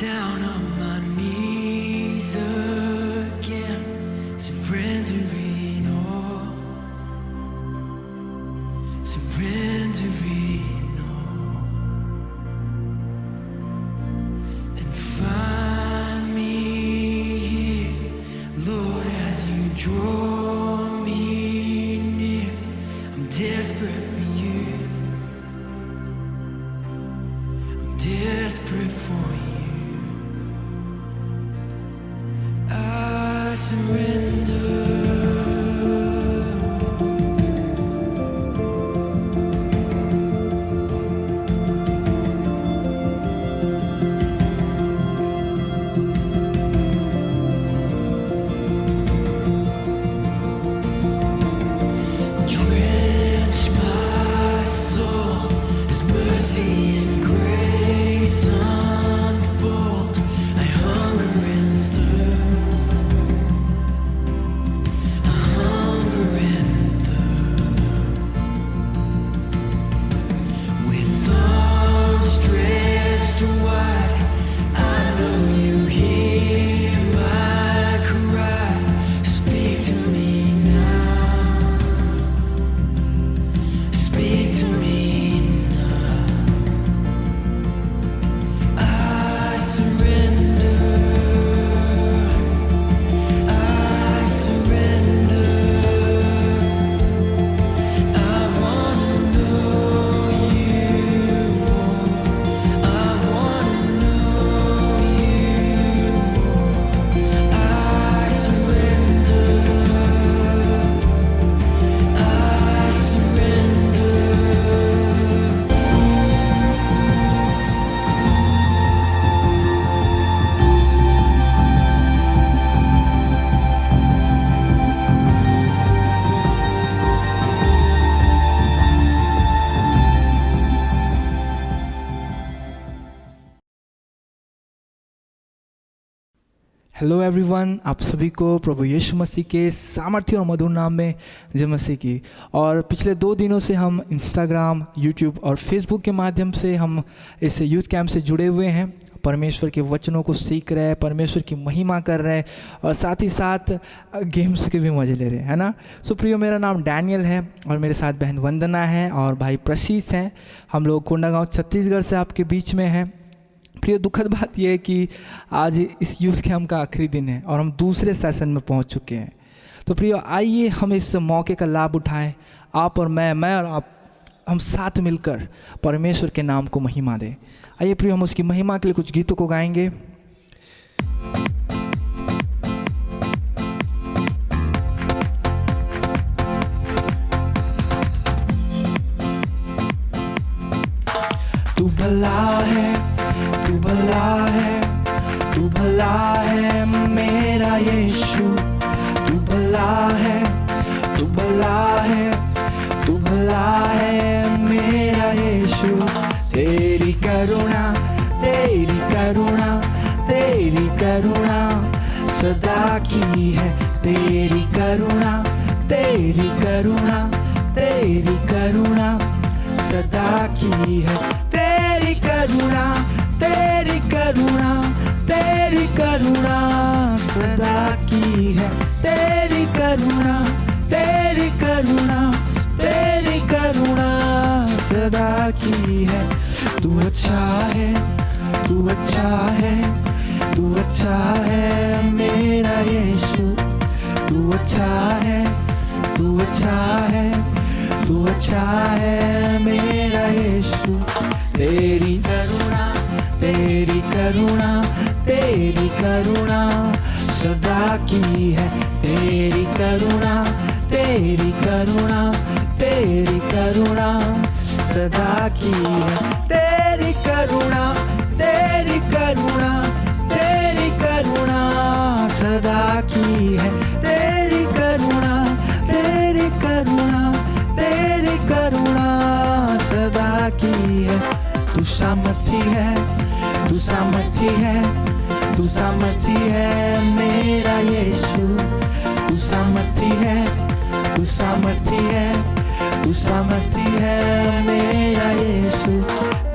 down on my knees again, surrendering all, surrendering all, and find me here, Lord, as you draw me near. I'm desperate for you, I'm desperate for you. I surrender. Drench my soul as mercy and grace unfold. I hunger and thirst. I hunger and thirst. With arms stretched wide, I know you hear my cry. Speak to me now. Speak to me now. I surrender. I surrender. I wanna know you more. I wanna know you more. I surrender. I surrender. Hello everyone, आप सभी को प्रभु यीशु मसीह के सामर्थ्य और मधुर नाम में जय मसीह की। और पिछले 2 दिनों से हम इंस्टाग्राम, यूट्यूब और फेसबुक के माध्यम से हम इस यूथ कैंप से जुड़े हुए हैं। परमेश्वर के वचनों को सीख रहे हैं, परमेश्वर की महिमा कर रहे हैं और साथ ही साथ गेम्स के भी मज़े ले रहे हैं, है ना। सो प्रियो, मेरा नाम डैनियल है और मेरे साथ बहन वंदना है और भाई प्रशीष हैं। हम लोग कोंडागांव छत्तीसगढ़ से आपके बीच में हैं। प्रिय, दुखद बात यह है कि आज इस यूथ कैंप का आखिरी दिन है और हम दूसरे सेशन में पहुंच चुके हैं। तो प्रिय, आइए हम इस मौके का लाभ उठाएं। आप और मैं और आप, हम साथ मिलकर परमेश्वर के नाम को महिमा दें। आइए प्रिय, हम उसकी महिमा के लिए कुछ गीतों को गाएंगे। तू भला है, तू भला है, तू भला है मेरा यीशु। तू भला है, तू भला है, तू भला है मेरा यीशु। तेरी करुणा, तेरी करुणा, तेरी करुणा सदा की है। तेरी करुणा, तेरी करुणा, तेरी करुणा सदा की है। तेरी करुणा, तेरी करुणा, तेरी करुणा सदा की है। तेरी करुणा, तेरी करुणा, तेरी करुणा सदा की है। तू अच्छा है, तू अच्छा है, तू अच्छा है मेरा यीशु। तू अच्छा है, तू अच्छा है, तू अच्छा है मेरा यीशु। तेरी करुणा, तेरी करुणा, तेरी करुणा सदा की है। तेरी करुणा, तेरी करुणा, तेरी करुणा सदा की है। तेरी करुणा, तेरी करुणा, तेरी करुणा सदा की है। तेरी करुणा, तेरी करुणा, तेरी करुणा सदा की है। तू सामर्थी है, तू सामर्थी है, तू सामर्थी है मेरा यीशु। तू सामर्थी है, तू सामर्थी है, तू सामर्थी है मेरा यीशु।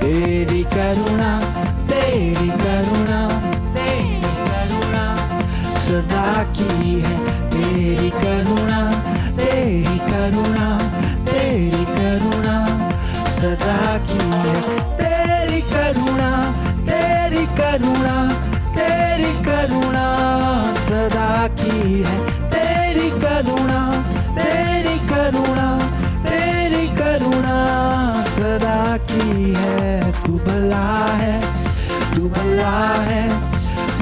तेरी करुणा, तेरी करुणा, की है तेरी करुणा, तेरी करुणा, तेरी करुणा सदा की है तेरी करुणा, तेरी करुणा, तेरी करुणा सदा की है तेरी करुणा, तेरी करुणा, तेरी करुणा सदा की है। तू भला है, तू भला है,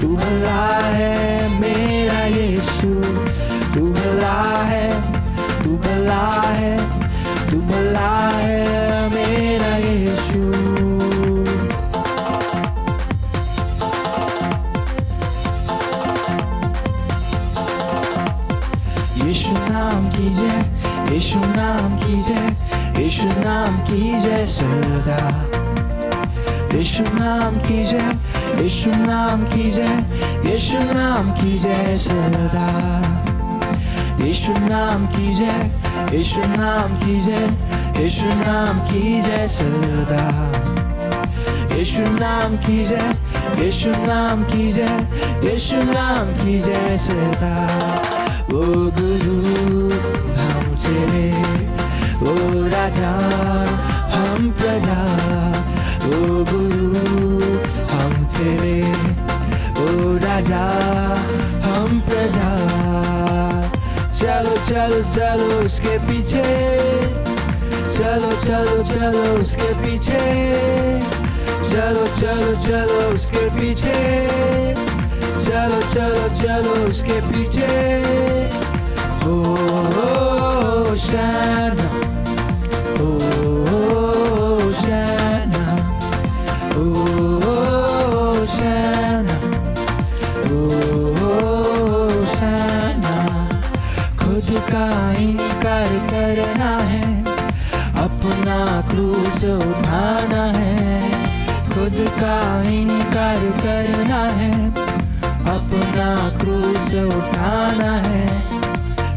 तू भला है मेरा यीशु, तू भला है, तू भला है, तू भला है मेरा यीशु। यीशु नाम की जय, यीशु नाम की जय, यीशु नाम की जय सदा। यीशु नाम की जय, यीशु नाम की जय, यीशु नाम की जय सदा। यीशु नाम की जय, यीशु नाम की जय, यीशु नाम की जय सदा। यीशु नाम की जय, यीशु नाम की जय, यीशु नाम की जय सदा। ओ गुरु हम चले, ओ राजा हम प्रजा, ओ गुरु हम तेरे, ओ राजा हम प्रजा। चलो चलो चलो उसके पीछे, चलो चलो चलो उसके पीछे, चलो चलो चलो उसके पीछे, चलो चलो चलो उसके पीछे। ओ शाना, ओ शाना, ओ शाना, ओ शाना। खुद का इनकार करना है, अपना क्रूस उठाना है। खुद का इनकार करना है, अपना क्रूस उठाना है।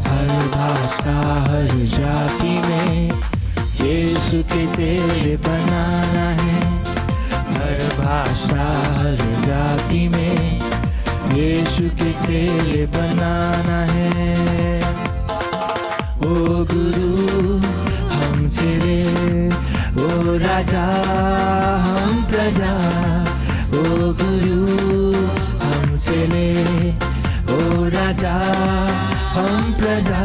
हर भाषा हर जाति में यीशु के चेले बनाना है। हर भाषा हर जाति में यीशु के चेले बनाना है। ओ गुरु हम चेले, ओ राजा हम प्रजा, ओ गुरु हम चेले, ओ राजा हम प्रजा।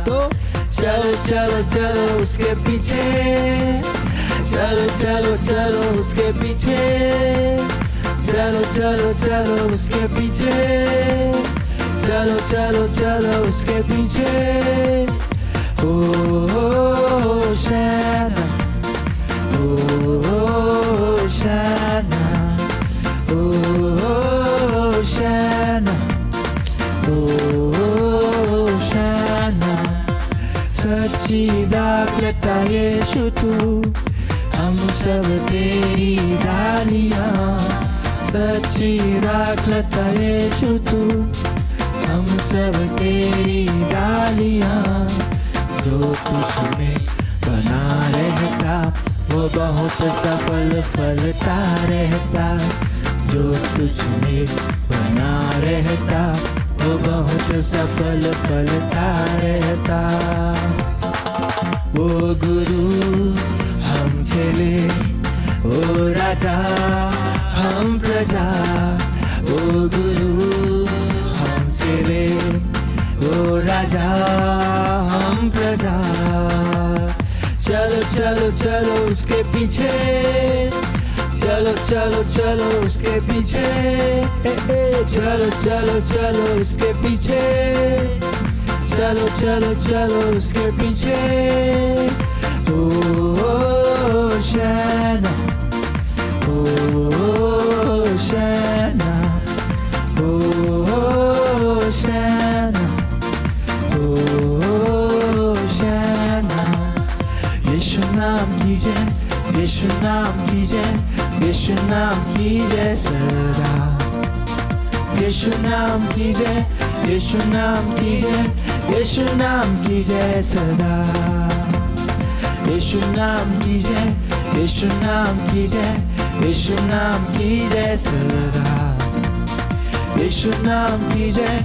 तो चलो चलो चलो उसके पीछे, चलो चलो चलो उसके पीछे, चलो चलो चलो उसके पीछे, चलो चलो चलो उसके पीछे। ओ शाना, ओ शाना, ओ शाना, ओ शाना। सच्ची दाखलता यीशु तू, हम सब तेरी डालियाँ। सच्ची दाखलता यीशु तू, हम सब तेरी डालियाँ। जो तुझ में बना रहता वो बहुत सफल फलता रहता। जो तुझ में बना रहता वो बहुत सफल फलता रहता। वो गुरु हम चले, ओ राजा हम प्रजा, ओ गुरु हम चले, ओ राजा हम प्रजा। चलो चलो चलो उसके पीछे, चलो चलो चलो उसके पीछे, चलो चलो चलो उसके पीछे, चलो चलो चलो उसके पीछे। ओ शाना, ओ शाना, ओ शाना, ओ शाना। यीशु नाम की जय, यीशु नाम की जय, यीशु नाम की जय सदा। यीशु नाम की जय, यीशु नाम की जय, यीशु नाम की जय सदा। यीशु नाम की जय, यीशु नाम की जय, यीशु नाम की जय सदा। यीशु नाम की जय,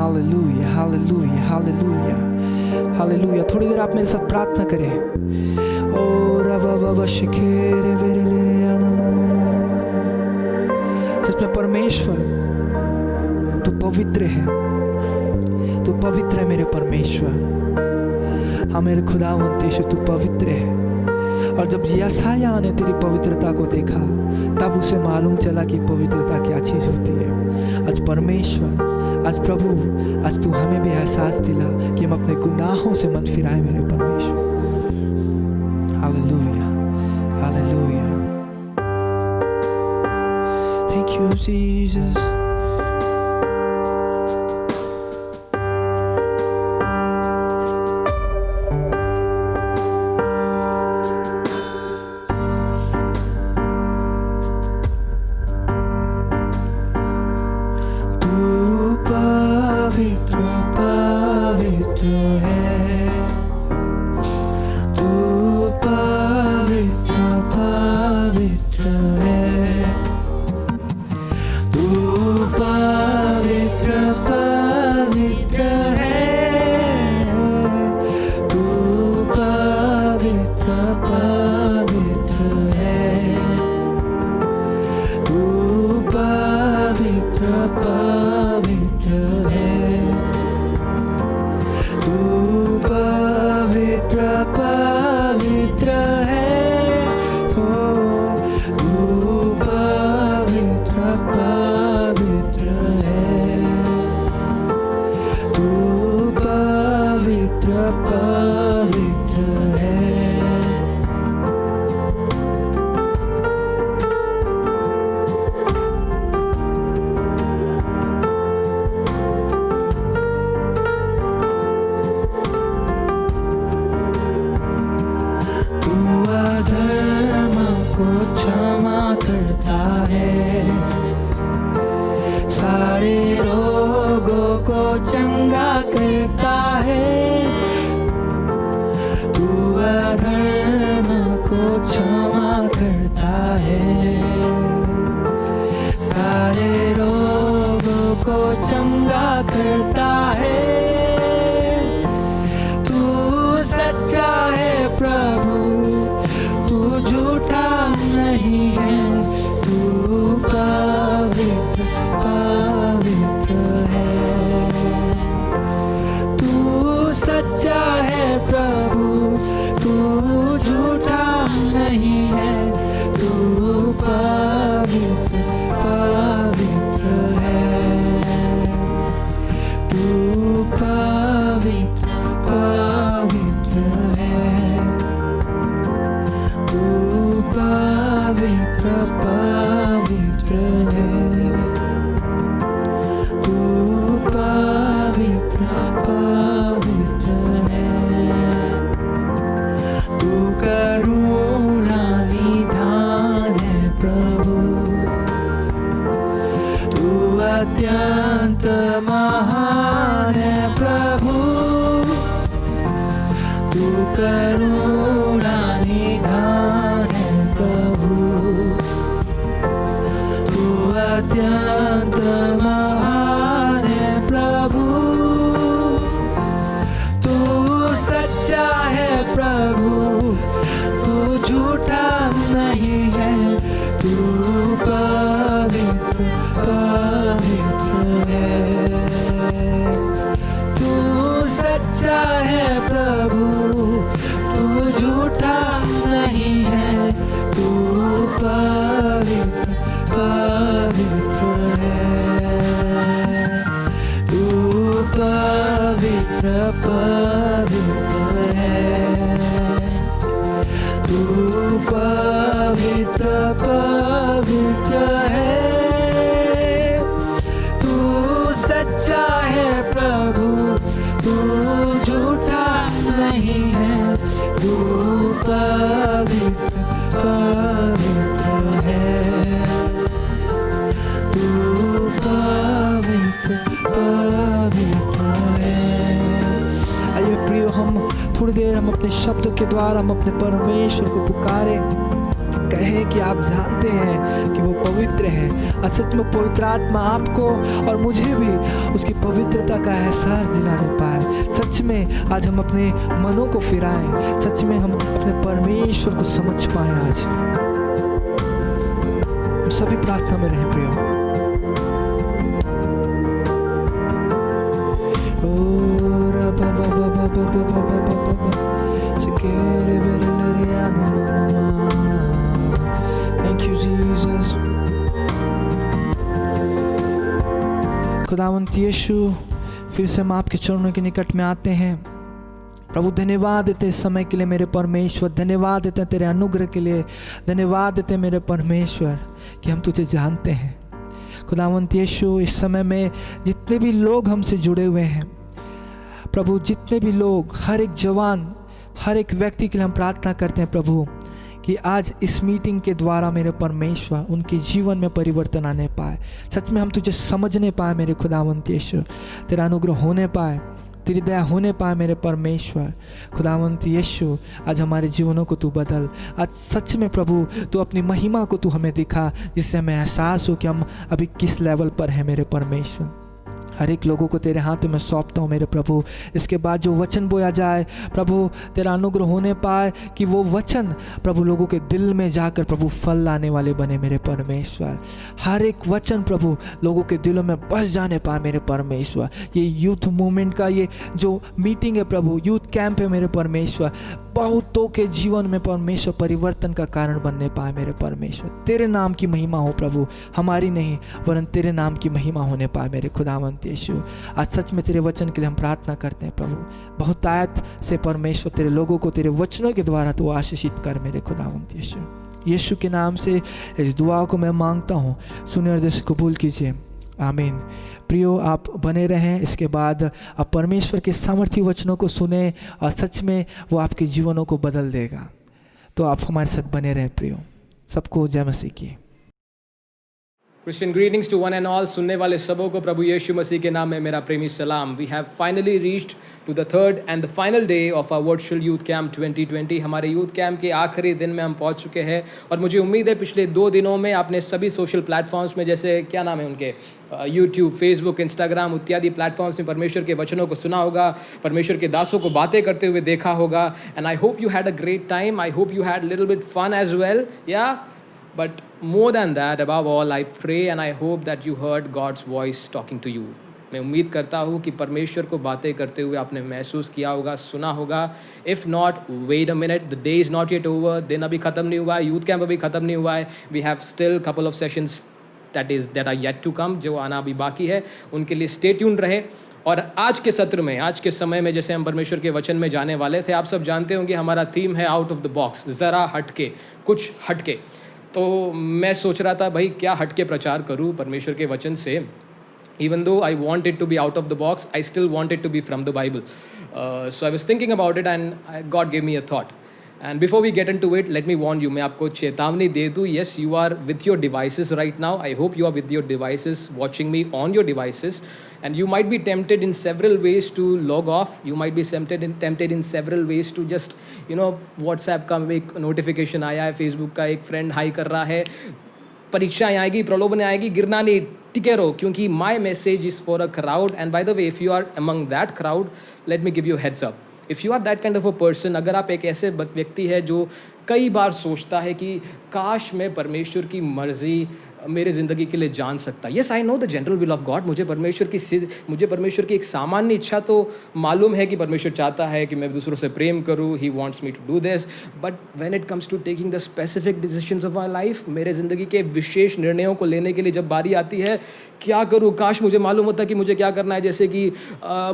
हालेलुया, हालेलुया, हालेलुया, हालेलुया। थोड़ी देर आप मेरे साथ प्रार्थना करें। ओ रबा बाबा शिखेरे वेरे लेरे आना मामा मामा। सच में परमेश्वर तू पवित्र है, तू पवित्र है मेरे परमेश्वर। हाँ मेरे खुदावंत यीशु तू पवित्र है। और जब यशायाह ने तेरी पवित्रता को देखा तब उसे मालूम चला कि पवित्रता क्या चीज़ होती है। आज परमेश्वर, आज प्रभु, आज तू हमें भी एहसास दिला कि हम अपने गुनाहों से मन फिराए मेरे परमेश्वर। Hallelujah, hallelujah. Thank you Jesus। अत्यंत महान है प्रभु, तू करुणा निधान है प्रभु, तू अत्यंत महान है प्रभु, तू सच्चा है प्रभु, तू झूठा नहीं है, तू पवित्र पवित्र है, तू सच्चा है प्रभु, तू झूठा नहीं है, तू पवित्र पवित्र है, तू पवित्र पवित्र है, तू पवित्र पवित्र है, तू सच्चा है प्रभु, तू झूठा नहीं है, तू पवित्र पवित्र है, तू पवित्र पवित्र है। आइए प्रियो, हम थोड़ी देर हम अपने शब्द के द्वारा हम अपने परमेश्वर को पुकारें। कहें कि आप जानते हैं कि वो पवित्र है। और सच में पवित्र आत्मा आपको और मुझे भी उसकी पवित्रता का एहसास दिलाने पाए। सच में आज हम अपने मनों को फिराएं, सच में हम अपने परमेश्वर को समझ पाएं। आज हम सभी प्रार्थना में रहें प्रियो। Thank you Jesus। खुदावंत यीशु, फिर से हम आपके चरणों के निकट में आते हैं प्रभु। धन्यवाद देते इस समय के लिए मेरे परमेश्वर, धन्यवाद देते तेरे अनुग्रह के लिए, धन्यवाद देते मेरे परमेश्वर कि हम तुझे जानते हैं। खुदावंत यीशु, इस समय में जितने भी लोग हमसे जुड़े हुए हैं प्रभु, जितने भी लोग, हर एक जवान, हर एक व्यक्ति के लिए हम प्रार्थना करते हैं प्रभु कि आज इस मीटिंग के द्वारा मेरे परमेश्वर उनके जीवन में परिवर्तन आने पाए। सच में हम तुझे समझने पाए मेरे खुदावंत यीशु, तेरा अनुग्रह होने पाए, तेरी दया होने पाए मेरे परमेश्वर। खुदावंत यीशु, आज हमारे जीवनों को तू बदल। आज सच में प्रभु तू अपनी महिमा को तू हमें दिखा, जिससे हमें एहसास हो कि हम अभी किस लेवल पर हैं मेरे परमेश्वर। हर एक लोगों को तेरे हाथों में सौंपता हूँ मेरे प्रभु। इसके बाद जो वचन बोया जाए प्रभु, तेरा अनुग्रह होने पाए कि वो वचन प्रभु लोगों के दिल में जाकर प्रभु फल लाने वाले बने मेरे परमेश्वर। हर एक वचन प्रभु लोगों के दिलों में बस जाने पाए मेरे परमेश्वर। ये यूथ मूवमेंट का ये जो मीटिंग है प्रभु, यूथ कैंप है मेरे परमेश्वर, बहुतों के जीवन में परमेश्वर परिवर्तन का कारण बनने पाए मेरे परमेश्वर। तेरे नाम की महिमा हो प्रभु, हमारी नहीं वरन तेरे नाम की महिमा होने पाए मेरे खुदावंत यीशु। आज सच में तेरे वचन के लिए हम प्रार्थना करते हैं प्रभु। बहुतायत से परमेश्वर तेरे लोगों को तेरे वचनों के द्वारा तू आशीषित कर मेरे खुदावंत यीशु। यीशु के नाम से इस दुआ को मैं मांगता हूँ, सुनिए और से कबूल कीजिए, आमीन। प्रियो, आप बने रहें। इसके बाद आप परमेश्वर के सामर्थी वचनों को सुने और सच में वो आपके जीवनों को बदल देगा। तो आप हमारे साथ बने रहें प्रियो। सबको जय मसीह की। Christian greetings to one and all. सुनने वाले सबों को प्रभु यीशु मसीह के नाम में मेरा प्रेमी सलाम। We have finally reached to the third and the final day of our virtual youth camp 2020। हमारे यूथ कैंप के आखिरी दिन में हम पहुंच चुके हैं और मुझे उम्मीद है पिछले 2 दिनों में आपने सभी सोशल प्लेटफॉर्म्स में, जैसे क्या नाम है उनके, यूट्यूब, फेसबुक, इंस्टाग्राम इत्यादि प्लेटफॉर्म्स में परमेश्वर के वचनों को सुना होगा, परमेश्वर के दासों को बातें करते हुए देखा होगा। And I hope you had a great time. I hope you had little bit fun as well, या but more than that, above all, I pray and I hope that you heard God's voice talking to you। मैं उम्मीद करता हूँ कि परमेश्वर को बातें करते हुए आपने महसूस किया होगा, सुना होगा। If not, wait a minute, the day is not yet over। दिन अभी ख़त्म नहीं हुआ है, यूथ कैंप अभी ख़त्म नहीं हुआ है। We have still couple of sessions that are yet to come, जो आना अभी बाकी है। उनके लिए stay tuned रहे। और आज के सत्र में, आज के समय में जैसे हम परमेश्वर के वचन में जाने वाले थे, आप सब जानते होंगे हमारा थीम है आउट ऑफ द बॉक्स, ज़रा हटके, कुछ हटके। तो मैं सोच रहा था भाई क्या हटके प्रचार करूं परमेश्वर के वचन से। Even though I wanted to be out of the box, I still wanted to be from the Bible। So I was thinking about it and God gave me a thought। And before we get into it, let me warn you, मैं आपको चेतावनी दे दूँ। Yes, you are with your devices right now। I hope you are with your devices, watching me on your devices। And you might be tempted in several ways to log off। You might be tempted in several ways to just, WhatsApp का एक notification आया है, Facebook का एक friend high कर रहा है, परीक्षाएं आएगी, प्रलोभन आएगी, गिरना नहीं, टिके रहो, क्योंकि my message is for a crowd। And by the way, if you are among that crowd, let me give you a heads up। If you are that kind of a person, अगर आप एक ऐसे व्यक्ति है जो कई बार सोचता है कि काश मैं परमेश्वर की मर्जी मेरे ज़िंदगी के लिए जान सकता। Yes, I know the general will of God. मुझे परमेश्वर की एक सामान्य इच्छा तो मालूम है कि परमेश्वर चाहता है कि मैं दूसरों से प्रेम करूँ। He wants me to do this. But when it comes to taking the specific decisions of my life, मेरे ज़िंदगी के विशेष निर्णयों को लेने के लिए जब बारी आती है, क्या करूँ, काश मुझे मालूम होता कि मुझे क्या करना है। जैसे कि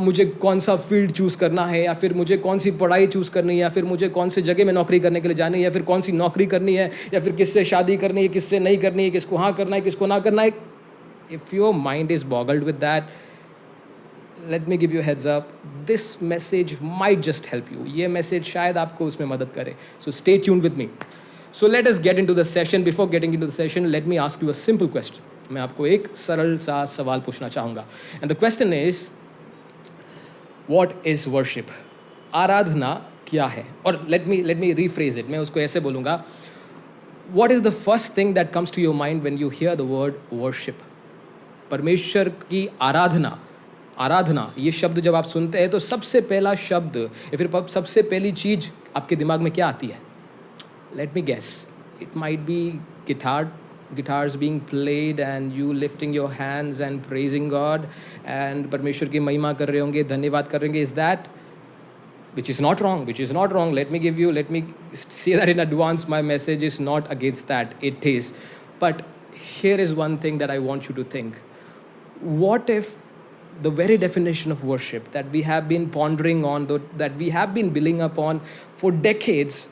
मुझे कौन सा फील्ड चूज़ करना है, या फिर मुझे कौन सी पढ़ाई चूज़ करनी है, या फिर मुझे कौन सी जगह में नौकरी करने के लिए जानी है, या फिर कौन सी नौकरी करनी है, या फिर किससे शादी करनी है, किससे नहीं करनी है, किसको हाँ करना है, किसको ना करना है। If your mind is boggled with that, let me give you a heads up, this message might just help you। ये message शायद आपको उसमें मदद करे। So stay tuned with me। So let us get into the session। Before getting into the session, let me ask you a simple question। मैं आपको एक सरल सा सवाल पूछना चाहूँगा। And the question is, what is worship? आराधना क्या है? और let me rephrase it। मैं उसको ऐसे बोलूँगा, what is the first thing that comes to your mind when you hear the word worship? परमेश्वर की आराधना, आराधना ये शब्द जब आप सुनते हैं तो सबसे पहला शब्द या फिर सबसे पहली चीज़ आपके दिमाग में क्या आती है? Let me guess. It might be guitars being played and you lifting your hands and praising God and परमेश्वर की महिमा कर रहे होंगे, धन्यवाद कर रहे होंगे. Is that? Which is not wrong. Let me say that in advance. My message is not against that. It is. But here is one thing that I want you to think. What if the very definition of worship that we have been pondering on, that we have been building upon for decades,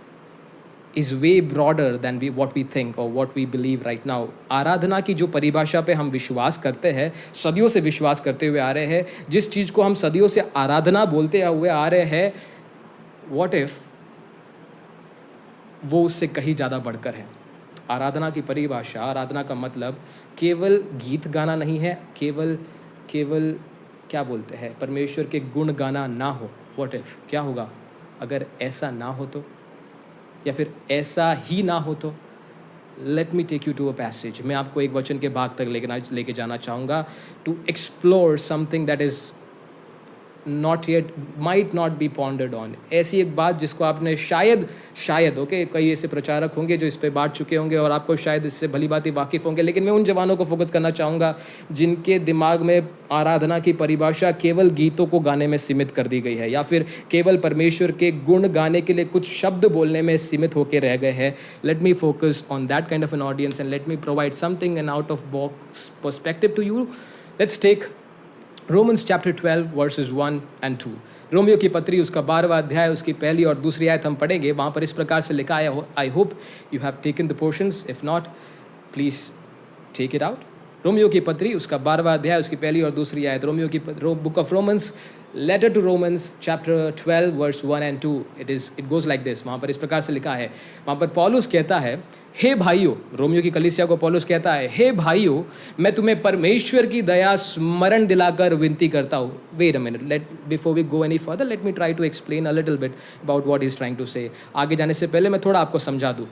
is way broader than what we think or what we believe right now. आराधना की जो परिभाषा पे हम विश्वास करते हैं, सदियों से विश्वास करते हुए आ रहे हैं, जिस चीज़ को हम सदियों से आराधना बोलते हुए आ रहे हैं, what if वो उससे कहीं ज़्यादा बढ़कर है? आराधना की परिभाषा, आराधना का मतलब केवल गीत गाना नहीं है, केवल क्या बोलते हैं, परमेश्वर के गुण गाना ना हो. What if? क्या होगा अगर ऐसा ना हो तो, या फिर ऐसा ही ना हो तो? Let me take you to a passage. मैं आपको एक वचन के भाग तक लेके जाना चाहूँगा to explore something that is not yet, might not be pondered on. ऐसी एक बात जिसको आपने शायद ओके कई ऐसे प्रचारक होंगे जो इस पे बांट चुके होंगे और आपको शायद इससे भली बात ही वाकिफ़ होंगे, लेकिन मैं उन जवानों को फोकस करना चाहूँगा जिनके दिमाग में आराधना की परिभाषा केवल गीतों को गाने में सीमित कर दी गई है, या फिर केवल परमेश्वर के गुण गाने के लिए कुछ शब्द बोलने में सीमित होकर रह गए हैं. Let me focus on that kind of an audience and let me provide something an out of box perspective to you. Let's take Romans chapter 12 verses 1 and 2. रोमियो की पत्री उसका 12वां अध्याय उसकी पहली और दूसरी आयत हम पढ़ेंगे. वहाँ पर इस प्रकार से लिखा है. I hope you have taken the portions, if not please take it out. रोमियो की पत्री उसका 12वां अध्याय उसकी पहली और दूसरी आयत. रोमियो की book of Romans, letter to Romans chapter 12 verse 1 and 2. It goes like this. वहाँ पर इस प्रकार से लिखा है. वहाँ पर पौलुस कहता है, हे भाइयों, रोमियो की कलीसिया को पौलुस कहता है, हे भाइयों, मैं तुम्हें परमेश्वर की दया स्मरण दिलाकर विनती करता हूँ. Wait a minute, before we go any further let me try to explain a little bit about what he is trying to say. आगे जाने से पहले मैं थोड़ा आपको समझा दूँ.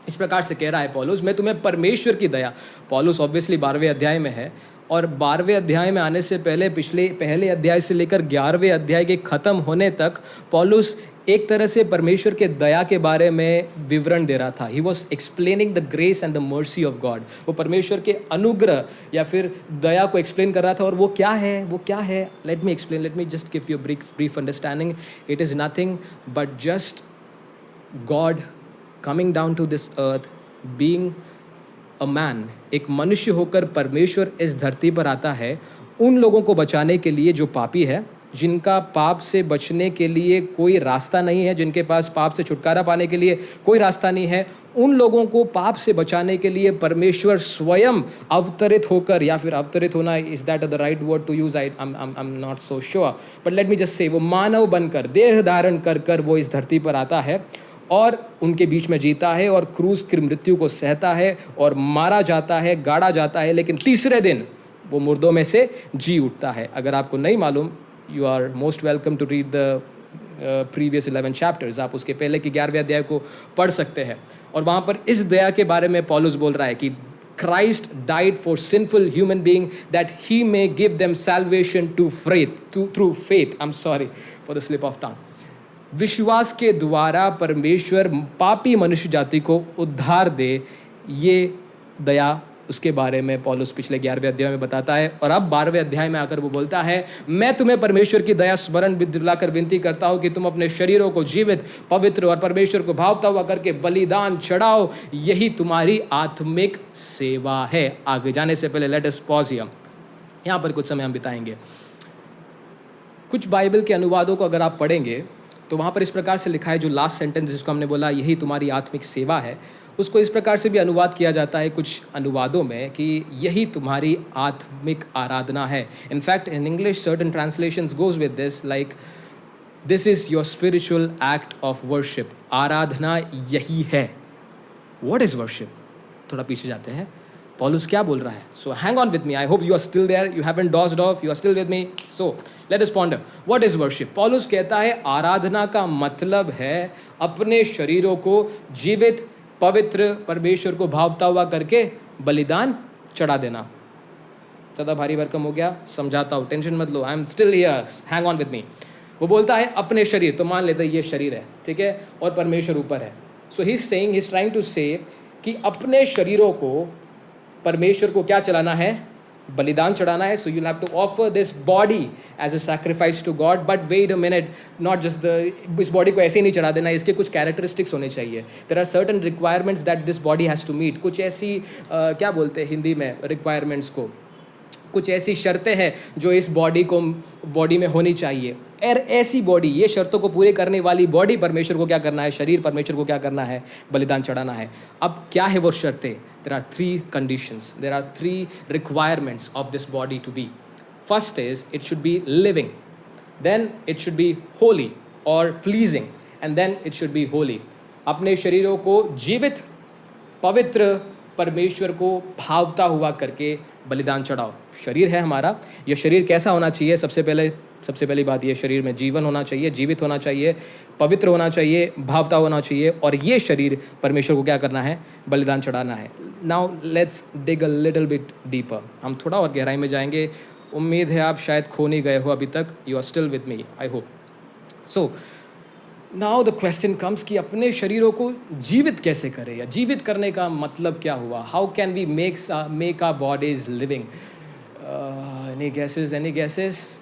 इस प्रकार से कह रहा है पौलुस, मैं तुम्हें परमेश्वर की दया. पौलुस ऑब्वियसली 12वें अध्याय में है, और 12वें अध्याय में आने से पहले पहले अध्याय से लेकर 11वें अध्याय के ख़त्म होने तक पौलुस एक तरह से परमेश्वर के दया के बारे में विवरण दे रहा था. He was explaining the grace and the mercy of God. वो परमेश्वर के अनुग्रह या फिर दया को एक्सप्लेन कर रहा था. और वो क्या है? Let me explain, let me just give you brief understanding. It is nothing but just God coming down to this earth, being a man. एक मनुष्य होकर परमेश्वर इस धरती पर आता है उन लोगों को बचाने के लिए जो पापी है, जिनका पाप से बचने के लिए कोई रास्ता नहीं है, जिनके पास पाप से छुटकारा पाने के लिए कोई रास्ता नहीं है. उन लोगों को पाप से बचाने के लिए परमेश्वर स्वयं अवतरित होकर, या फिर अवतरित होना, is that the right word to use? I am not so sure, but let me just say, वो मानव बनकर, देह धारण कर वो इस धरती पर आता है और उनके बीच में जीता है और क्रूस की मृत्यु को सहता है और मारा जाता है, गाड़ा जाता है, लेकिन तीसरे दिन वो मुर्दों में से जी उठता है. अगर आपको नहीं मालूम, you are most welcome to read the previous 11 chapters. आप उसके पहले के 11वें अध्याय को पढ़ सकते हैं. और वहाँ पर इस दया के बारे में पौलुस बोल रहा है कि Christ died for sinful human being that he may give them salvation through faith. I'm sorry for the slip of tongue. विश्वास के द्वारा परमेश्वर पापी मनुष्य जाति को उद्धार दे. ये दया, उसके बारे में पौलुस पिछले 11वें अध्याय में बताता है. और अब 12वें अध्याय में आकर वो बोलता है, मैं तुम्हें परमेश्वर की दया स्मरण दिलाकर विनती करता हूँ कि तुम अपने शरीरों को जीवित, पवित्र और परमेश्वर को भावता हुआ करके बलिदान चढ़ाओ. यही तुम्हारी आत्मिक सेवा है. आगे जाने से पहले लेट अस पॉज हियर. यहाँ पर कुछ समय हम बिताएंगे. कुछ बाइबल के अनुवादों को अगर आप पढ़ेंगे तो वहाँ पर इस प्रकार से लिखा है, जो लास्ट सेंटेंस जिसको हमने बोला यही तुम्हारी आत्मिक सेवा है, उसको इस प्रकार से भी अनुवाद किया जाता है कुछ अनुवादों में कि यही तुम्हारी आत्मिक आराधना है. In fact in English certain translations goes with this like this is your spiritual act of worship. आराधना यही है. What is worship? थोड़ा पीछे जाते हैं. पौलुस क्या बोल रहा है? So hang on with me. I hope you are still there, you haven't dozed off, you are still with me. So let us ponder what is worship. Paulus कहता है आराधना का मतलब है अपने शरीरों को जीवित, पवित्र, परमेश्वर को भावता हुआ करके बलिदान चढ़ा देना। ज़्यादा भारी भरकम हो गया, समझाता हूँ, टेंशन मत लो, I am still here, hang on with me. वो बोलता है अपने शरीर, तो मान लेते हैं ये शरीर है, ठीक है, और परमेश्वर ऊपर है। So he is saying, he is trying to say कि अपने शरीरों को परमेश्वर को क्या चलाना है, बलिदान चढ़ाना है। So you have to offer this body as a sacrifice to God, but wait a minute, not just the, इस बॉडी को ऐसे ही नहीं चढ़ा देना, इसके कुछ कैरेक्टरिस्टिक्स होने चाहिए। There are certain requirements that this body has to meet. कुछ ऐसी क्या बोलते हैं हिंदी में रिक्वायरमेंट्स को, कुछ ऐसी शर्तें हैं जो इस बॉडी में होनी चाहिए। और ऐसी बॉडी, ये शर्तों को पूरे करने वाली बॉडी परमेश्वर को क्या करना है, शरीर परमेश्वर को क्या करना है, बलिदान चढ़ाना है। अब क्या है वो शर्तें? There are 3 conditions, there are 3 requirements of this body to be. First is it should be living, then it should be holy और pleasing, and then it should be holy. अपने शरीरों को जीवित, पवित्र, परमेश्वर को भावता हुआ करके बलिदान चढ़ाओ। शरीर है हमारा, यह शरीर कैसा होना चाहिए? सबसे पहली बात, ये शरीर में जीवन होना चाहिए, जीवित होना चाहिए, पवित्र होना चाहिए, भावता होना चाहिए, और ये शरीर परमेश्वर को क्या करना है, बलिदान चढ़ाना है। Now let's dig a little bit deeper, हम थोड़ा और गहराई में जाएंगे। उम्मीद है आप शायद खो नहीं गए हो अभी तक, you are still with me, I hope. So now the question comes कि अपने शरीरों को जीवित कैसे करें, या जीवित करने का मतलब क्या हुआ? How can we make our bodies living? Any guesses?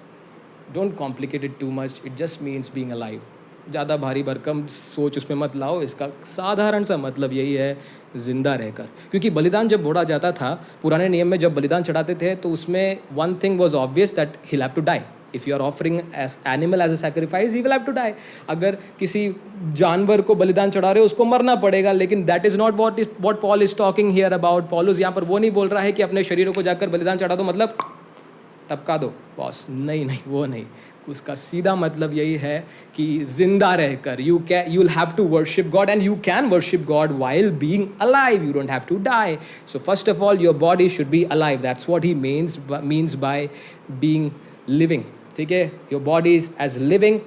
Don't complicate it too much, it just means being alive. ज़्यादा भारी भरकम सोच उसमें मत लाओ, इसका साधारण सा मतलब यही है, जिंदा रहकर। क्योंकि बलिदान जब बोड़ा जाता था, पुराने नियम में जब बलिदान चढ़ाते थे, तो उसमें one thing was obvious, that he have to die. If you are offering as animal as a sacrifice, he will have to die. अगर किसी जानवर को बलिदान चढ़ा रहे हो, उसको मरना पड़ेगा। लेकिन that is not what Paul is talking here about. Paulus यहाँ पर वो नहीं बोल रहा है कि अपने शरीरों को जाकर बलिदान चढ़ा दो, मतलब टपका दो बॉस, नहीं, वो नहीं। उसका सीधा मतलब यही है कि जिंदा रहकर you will have to worship God, and you can worship God while being alive, you don't have to die. So first of all your body should be alive, that's what he means by being living, ठीक है। Your body is as living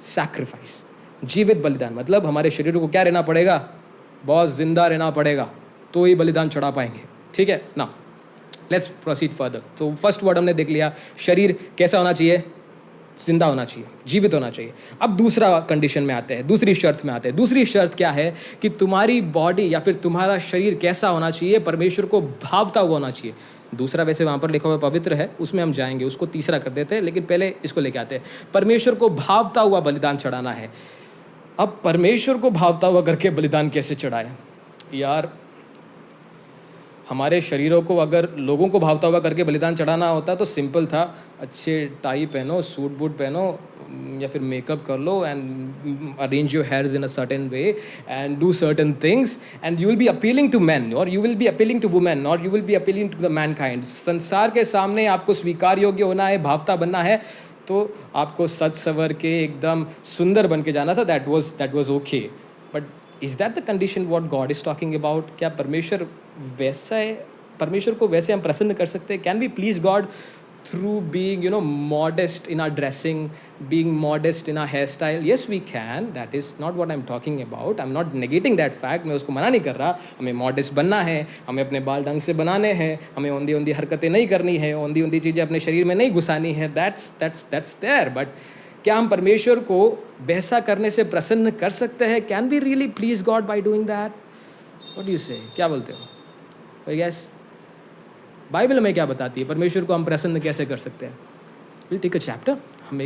sacrifice, जीवित बलिदान। मतलब हमारे शरीर को क्या रहना पड़ेगा बॉस, जिंदा रहना पड़ेगा, तो ही बलिदान चढ़ा पाएंगे, ठीक है ना। Let's proceed further. तो फर्स्ट वर्ड हमने देख लिया, शरीर कैसा होना चाहिए, जिंदा होना चाहिए, जीवित होना चाहिए। अब दूसरा कंडीशन में आते हैं, दूसरी शर्त में आते हैं। दूसरी शर्त क्या है कि तुम्हारी बॉडी या फिर तुम्हारा शरीर कैसा होना चाहिए, परमेश्वर को भावता हुआ होना चाहिए। दूसरा वैसे वहाँ पर लिखा हुआ पवित्र है, उसमें हम जाएंगे, उसको तीसरा कर देते हैं, लेकिन पहले इसको लेके आते हैं। परमेश्वर को भावता हुआ बलिदान चढ़ाना है। अब परमेश्वर को भावता हुआ करके बलिदान कैसे चढ़ाए यार? हमारे शरीरों को अगर लोगों को भावता हुआ करके बलिदान चढ़ाना होता तो सिंपल था, अच्छे टाई पहनो, सूट बूट पहनो, या फिर मेकअप कर लो, and arrange your hairs in a certain way and do certain things, and you will be appealing to man, और you will be appealing to women, और you will be appealing to the mankind. संसार के सामने आपको स्वीकार योग्य होना है, भावता बनना है, तो आपको सज सवर के एकदम सुंदर बन के जाना था। That was okay, but is that the condition what God is talking about? क्या परमेश्वर वैसा है? परमेश्वर को वैसे हम प्रसन्न कर सकते हैं? Can we please God through being modest in our dressing, being modest in our hairstyle? Yes, we can. That is not what I'm talking about. I'm not negating that fact. मैं उसको मना नहीं कर रहा। हमें modest बनना है, हमें अपने बाल ढंग से बनाने हैं, हमें औंधी हरकतें नहीं करनी है, औंधी चीज़ें अपने शरीर में नहीं घुसानी है। That's there. But क्या हम परमेश्वर को वैसा करने से प्रसन्न कर सकते हैं? Can we really please God by doing that? What do you say? क्या बोलते हो? कोई गैस? बाइबल हमें क्या बताती है, परमेश्वर को हम प्रसन्न कैसे कर सकते हैं? विल टेक अ चैप्टर, हम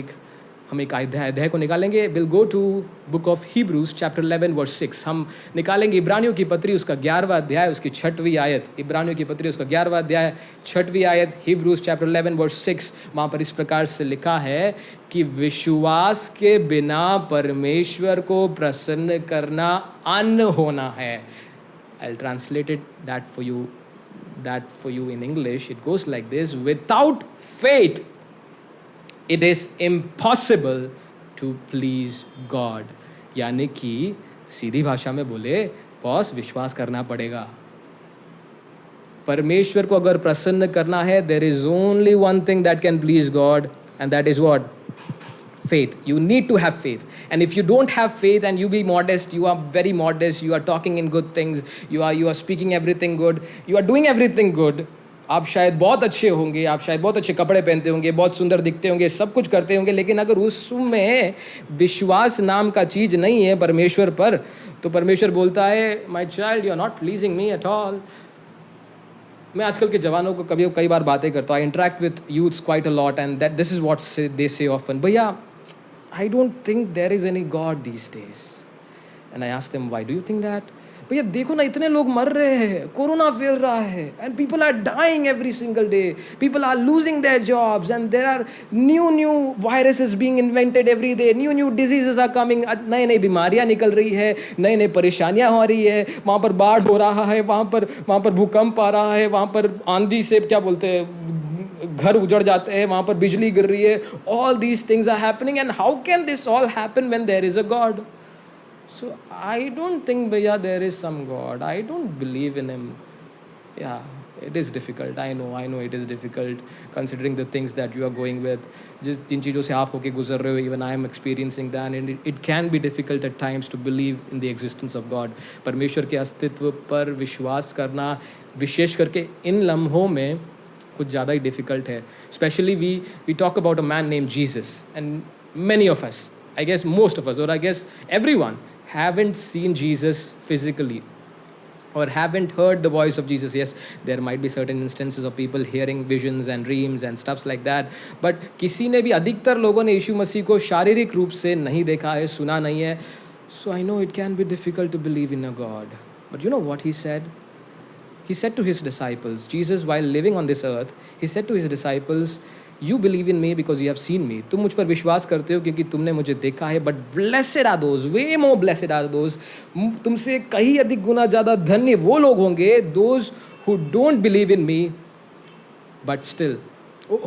एक अध्याय को निकालेंगे। Will go to book of Hebrews chapter 11 verse 6। हम निकालेंगे इब्रानियों की पत्री उसका 11वां अध्याय, उसकी 6वीं आयत। इब्रानियों की पत्री उसका 11वां अध्याय 6वीं आयत, Hebrews चैप्टर 11 वर्स 6। वहाँ पर इस प्रकार से लिखा है कि विश्वास के बिना परमेश्वर को प्रसन्न करना अन्न होना है। I'll translate that for you in English. It goes like this: without faith it is impossible to please God. यानी कि सीधी भाषा में बोले बॉस, विश्वास करना पड़ेगा। परमेश्वर को अगर प्रसन्न करना है, there is only one thing that can please God, and that is what? Faith. You need to have faith. And if you don't have faith and you be modest, you are very modest, you are talking in good things, you are speaking everything good, you are doing everything good, आप शायद बहुत अच्छे होंगे, आप शायद बहुत अच्छे कपड़े पहनते होंगे, बहुत सुंदर दिखते होंगे, सब कुछ करते होंगे, लेकिन अगर उसमें विश्वास नाम का चीज़ नहीं है परमेश्वर पर, तो परमेश्वर बोलता है my child you are not pleasing me at all. मैं आजकल के जवानों को कई बार बातें करता हूँ. I interact with youths quite a lot and that this is what they say often, भैया I don't think there is any God these days. And I ask them why do you think that. भैया देखो ना, इतने लोग मर रहे हैं, corona फैल रहा है, and people are dying every single day, people are losing their jobs, and there are new viruses being invented every day, new diseases are coming, नई नई बीमारियां निकल रही है, नई नई परेशानियां हो रही है, वहाँ पर बाढ़ हो रहा है, वहाँ पर भूकंप आ रहा है, वहाँ पर आंधी से क्या बोलते हैं घर उजड़ जाते हैं, वहाँ पर बिजली गिर रही है. All these things are happening, and how can this all happen when there is a God? So I don't think, bhaiya, there is some God. I don't believe in him. Yeah, it is difficult. I know it is difficult considering the things that you are going with. जिन चीज़ों से आप होके गुजर रहे हो, even I am experiencing that, and it can be difficult at times to believe in the existence of God. परमेश्वर के अस्तित्व पर विश्वास करना, विशेष करके इन लम्हों में कुछ ज़्यादा ही difficult है. Especially we talk about a man named Jesus, and many of us, I guess most of us, or I guess everyone, haven't seen Jesus physically or haven't heard the voice of Jesus. Yes, there might be certain instances of people hearing visions and dreams and stuffs like that, but किसी ने भी, अधिकतर लोगों ने यीशु मसीह को शारीरिक रूप से नहीं देखा है, सुना नहीं है. So I know it can be difficult to believe in a God. But you know what he said? He said to his disciples, Jesus while living on this earth, he said to his disciples, You believe in me because you have seen me. तुम मुझ पर विश्वास करते हो क्योंकि तुमने मुझे देखा है. But blessed are those, way more blessed are those, तुमसे कहीं अधिक गुना ज़्यादा धन्य वो लोग होंगे, those who don't believe in me but still,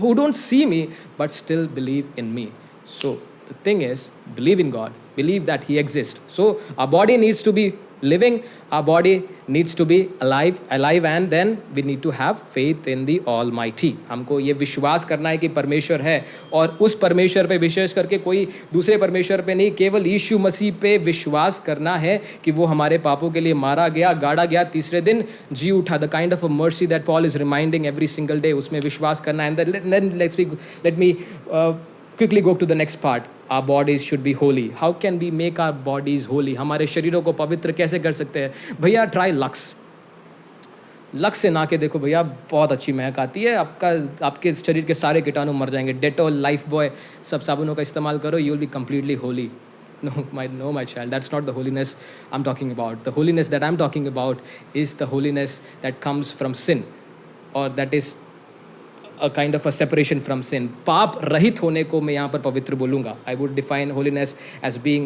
who don't see me but still believe in me. So the thing is, believe in God, believe that he exists. So our body needs to be living, our body needs to be alive, and then we need to have faith in the Almighty. हमको ये विश्वास करना है कि परमेश्वर है, और उस परमेश्वर पे विशेष करके कोई दूसरे परमेश्वर पे नहीं, केवल यीशु मसीह पे विश्वास करना है कि वो हमारे पापों के लिए मारा गया, गाड़ा गया, तीसरे दिन जी उठा. The kind of a mercy that Paul is reminding every single day, उसमें विश्वास करना है. And let me quickly go to the next part. Our bodies should be holy. How can we make our bodies holy? हमारे शरीरों को पवित्र कैसे कर सकते हैं? भैया try Lux. लक्स से ना के देखो भैया, बहुत अच्छी महक आती है, आपके शरीर के सारे कीटाणु मर जाएंगे. डेटॉल, लाइफ बॉय, सब साबुनों का इस्तेमाल करो, you will be completely holy. No, my child, that's not the holiness I'm talking about. The holiness that I'm talking about is the holiness that comes from sin, or that is a kind of a separation from sin. पाप रहित होने को मैं यहाँ पर पवित्र बोलूँगा. I would define holiness as being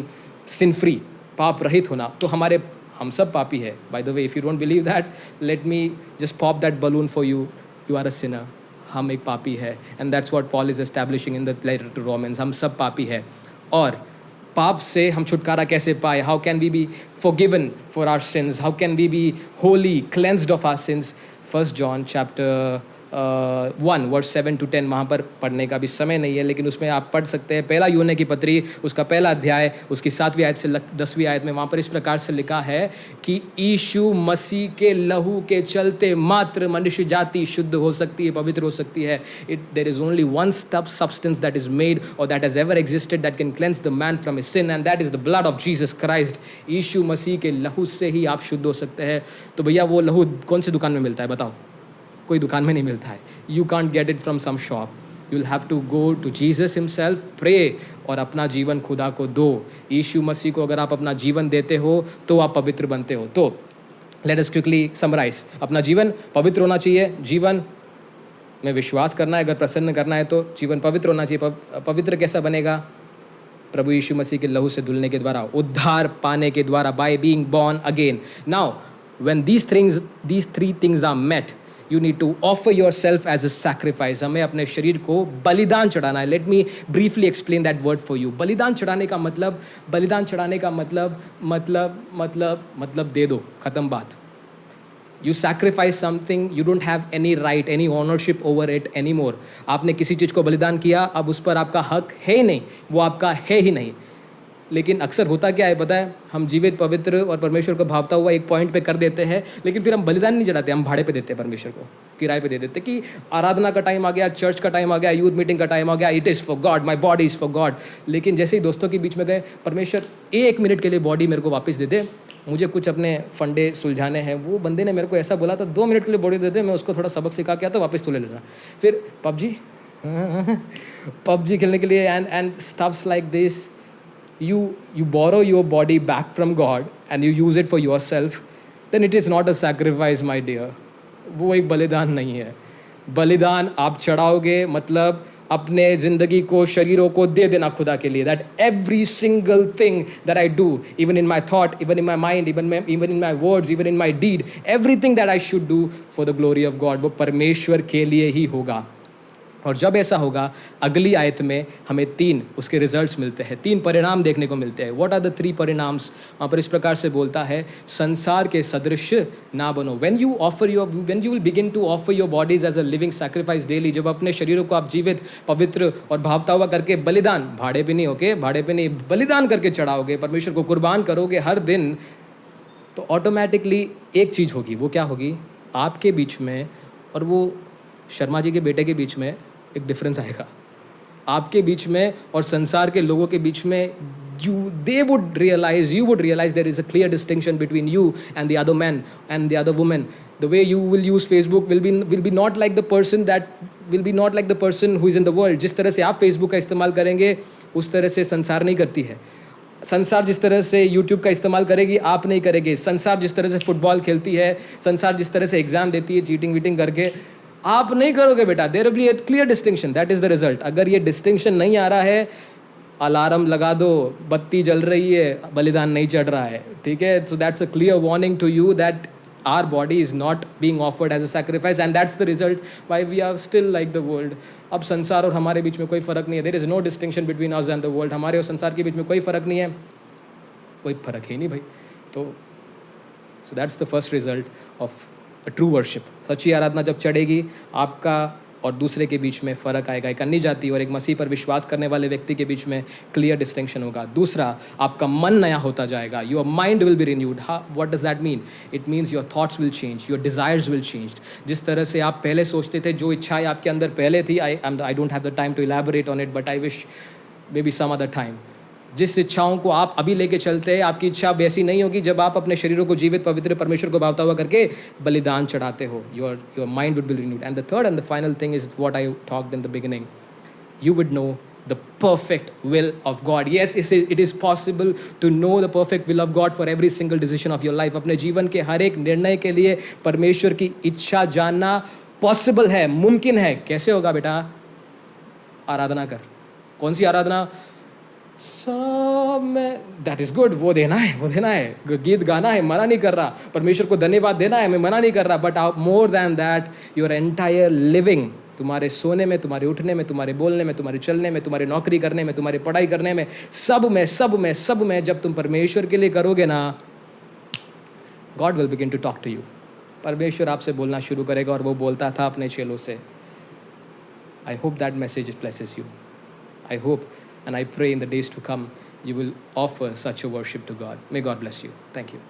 sin free. पाप रहित होना. तो हम सब पापी है. By the way, if you don't believe that, let me just pop that balloon for you. You are a sinner. हम एक पापी है. And that's what Paul is establishing in the letter to Romans. हम सब पापी है. और पाप से हम छुटकारा कैसे पाए? How can we be forgiven for our sins? How can we be holy, cleansed of our sins? 1 John chapter 1 verse 7 to 10, वहाँ पर पढ़ने का भी समय नहीं है, लेकिन उसमें आप पढ़ सकते हैं. पहला यूहन्ना की पत्री, उसका पहला अध्याय, उसकी 7वीं आयत से 10वीं आयत में वहाँ पर इस प्रकार से लिखा है कि यीशु मसीह के लहू के चलते मात्र मनुष्य जाति शुद्ध हो सकती है, पवित्र हो सकती है. There is only one substance that is made or that has ever existed that can cleanse the man from his sin, and that is the blood of Jesus Christ. यीशु मसीह के लहू से ही आप शुद्ध हो सकते हैं. तो भैया वो लहू कौन सी दुकान में मिलता है बताओ? कोई दुकान में नहीं मिलता है. You can't get it from some shop. You will have to go to Jesus himself, pray, और अपना जीवन खुदा को दो. यीशु मसीह को अगर आप अपना जीवन देते हो तो आप पवित्र बनते हो. तो लेट अस क्विकली समराइज. अपना जीवन पवित्र होना चाहिए, जीवन में विश्वास करना है, अगर प्रसन्न करना है तो जीवन पवित्र होना चाहिए. पवित्र कैसा बनेगा? प्रभु यीशु मसीह के लहू से धुलने के द्वारा, उद्धार पाने के द्वारा, by being born again. Now when these three things are met, you need to offer yourself as a sacrifice. हमें अपने शरीर को बलिदान चढ़ाना है. Let me briefly explain that word for you. बलिदान चढ़ाने का मतलब दे दो, खत्म बात. You sacrifice something, you don't have any right, any ownership over it anymore. आपने किसी चीज़ को बलिदान किया, अब उस पर आपका हक है ही नहीं, वो आपका है ही नहीं. लेकिन अक्सर होता क्या है पता है, हम जीवित पवित्र और परमेश्वर को भावता हुआ एक पॉइंट पे कर देते हैं, लेकिन फिर हम बलिदान नहीं चढ़ाते, हम भाड़े पे देते हैं परमेश्वर को, किराए पे दे देते कि आराधना का टाइम आ गया, चर्च का टाइम आ गया, यूथ मीटिंग का टाइम आ गया, it is for God, my body is for God. लेकिन जैसे ही दोस्तों के बीच में गए, परमेश्वर 1 मिनट के लिए बॉडी मेरे को वापस दे दे, मुझे कुछ अपने फंडे सुलझाने हैं। वो बंदे ने मेरे को ऐसा बोला था, 2 मिनट के लिए बॉडी दे दे, मैं उसको थोड़ा सबक सिखा के आता, वापस तो ले लेना। फिर पबजी खेलने के लिए and stuffs like this, you borrow your body back from God and you use it for yourself, then it is not a sacrifice, my dear. वो एक बलिदान नहीं है। बलिदान आप चढ़ाओगे मतलब अपने ज़िंदगी को, शरीरों को दे देना खुदा के लिए। That every single thing that I do, even in my thought, even in my mind, even in my words, even in my deed, everything that I should do for the glory of God, वो परमेश्वर के लिए ही होगा। और जब ऐसा होगा, अगली आयत में हमें 3 उसके रिजल्ट्स मिलते हैं, 3 परिणाम देखने को मिलते हैं। व्हाट आर द 3 परिणाम्स? वहाँ पर इस प्रकार से बोलता है, संसार के सदृश ना बनो। When you will begin to offer your bodies as a living sacrifice daily, जब अपने शरीरों को आप जीवित, पवित्र और भावता हुआ करके बलिदान, भाड़े पे नहीं, ओके, भाड़े पे नहीं, बलिदान करके चढ़ाओगे, परमेश्वर को कुर्बान करोगे हर दिन, तो ऑटोमेटिकली एक चीज़ होगी। वो क्या होगी? आपके बीच में और वो शर्मा जी के बेटे के बीच में एक डिफरेंस आएगा। आपके बीच में और संसार के लोगों के बीच में you would realize there is a clear distinction between you and the other man and the other woman. The way you will use Facebook will be not like the person who is in the world. जिस तरह से आप Facebook का इस्तेमाल करेंगे, उस तरह से संसार नहीं करती है। संसार जिस तरह से YouTube का इस्तेमाल करेगी, आप नहीं करेंगे। संसार जिस तरह से फुटबॉल खेलती है, संसार जिस तरह से एग्जाम देती है चीटिंग वीटिंग करके, आप नहीं करोगे बेटा। There will be a clear distinction, that is the result. अगर ये डिस्टिंक्शन नहीं आ रहा है, अलार्म लगा दो, बत्ती जल रही है, बलिदान नहीं चढ़ रहा है, ठीक है। So that's a clear warning to you that our body is not being offered as a sacrifice, and that's the result why we are still like the world. अब संसार और हमारे बीच में कोई फ़र्क नहीं है। There is no distinction between us and the world. हमारे और संसार के बीच में कोई फ़र्क नहीं है, कोई फ़र्क है नहीं भाई। तो so that's the first result of a true worship. सच्ची आराधना जब चढ़ेगी, आपका और दूसरे के बीच में फ़र्क आएगा। एक अन्य जाति और एक मसीह पर विश्वास करने वाले व्यक्ति के बीच में क्लियर डिस्टिंक्शन होगा। दूसरा, आपका मन नया होता जाएगा। Your mind will be renewed. What does that mean? It means your thoughts will change, your desires will change. जिस तरह से आप पहले सोचते थे, जो इच्छाएं आपके अंदर पहले थी, I don't have the time to elaborate on it, but I wish maybe some other time. जिस इच्छाओं को आप अभी लेके चलते हैं, आपकी इच्छा वैसी नहीं होगी जब आप अपने शरीरों को जीवित, पवित्र परमेश्वर को भावता हुआ करके बलिदान चढ़ाते हो। Your mind would be renewed. And the third and the final thing is what I talked in the beginning, you would know the perfect will of God. Yes, it is possible to know the perfect will of God for every single decision of your life. अपने जीवन के हर एक निर्णय के लिए परमेश्वर की इच्छा जानना पॉसिबल है, मुमकिन है। कैसे होगा बेटा? आराधना कर। कौन सी आराधना? सब में, दैट इज़ गुड, वो देना है, गीत गाना है, मना नहीं कर रहा। परमेश्वर को धन्यवाद देना है, मैं मना नहीं कर रहा। But more than that, your entire living, तुम्हारे सोने में, तुम्हारे उठने में, तुम्हारे बोलने में, तुम्हारे चलने में, तुम्हारे नौकरी करने में, तुम्हारी पढ़ाई करने में, सब में जब तुम परमेश्वर के लिए करोगे ना, God will begin to talk to you. परमेश्वर आपसे बोलना शुरू करेगा, और वो बोलता था अपने चेलों से। I hope that message blesses you. I hope and I pray in the days to come you will offer such a worship to God. May God bless you. Thank you.